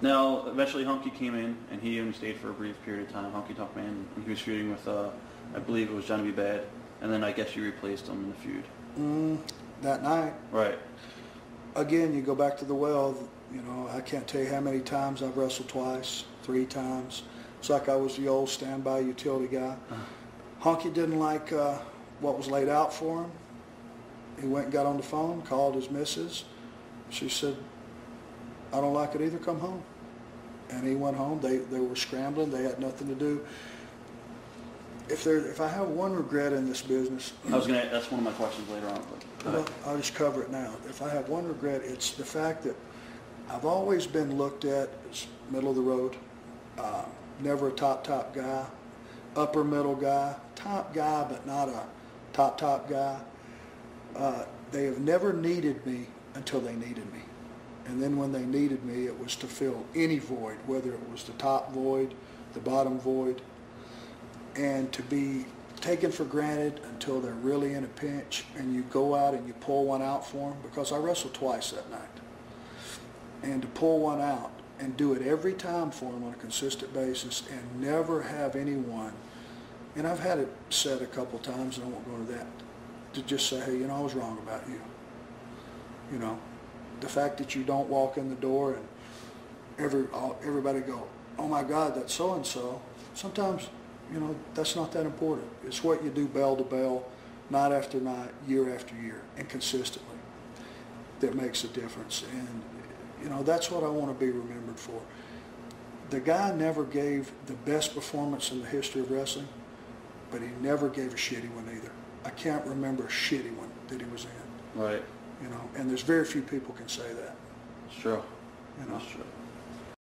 Now, eventually Honky came in, and he only stayed for a brief period of time, Honky Tonk Man, and he was feuding with, I believe it was Johnny B. Bad, and then I guess you replaced him in the feud. That night. Right. Again, you go back to the well, you know, I can't tell you how many times I've wrestled twice, 3 times. It's like I was the old standby utility guy. Honky didn't like what was laid out for him. He went and got on the phone, called his missus. She said, I don't like it either, come home. And he went home. They were scrambling. They had nothing to do. If I have one regret in this business, that's one of my questions later on. But well, I'll just cover it now. If I have one regret, it's the fact that I've always been looked at as middle of the road, never a top guy, upper middle guy, top guy, but not a top guy. They have never needed me until they needed me. And then when they needed me, it was to fill any void, whether it was the top void, the bottom void, and to be taken for granted until they're really in a pinch, and you go out and you pull one out for them, because I wrestled twice that night. And to pull one out and do it every time for them on a consistent basis and never have anyone, and I've had it said a couple times, and I won't go into that, to just say, hey, you know, I was wrong about you. You know, the fact that you don't walk in the door and everybody go, oh my God, that's so-and-so. Sometimes, you know, that's not that important. It's what you do bell to bell, night after night, year after year, and consistently that makes a difference. And, you know, that's what I want to be remembered for. The guy never gave the best performance in the history of wrestling, but he never gave a shitty one either. I can't remember a shitty one that he was in. Right. You know, and there's very few people can say that. It's true. You know. It's true.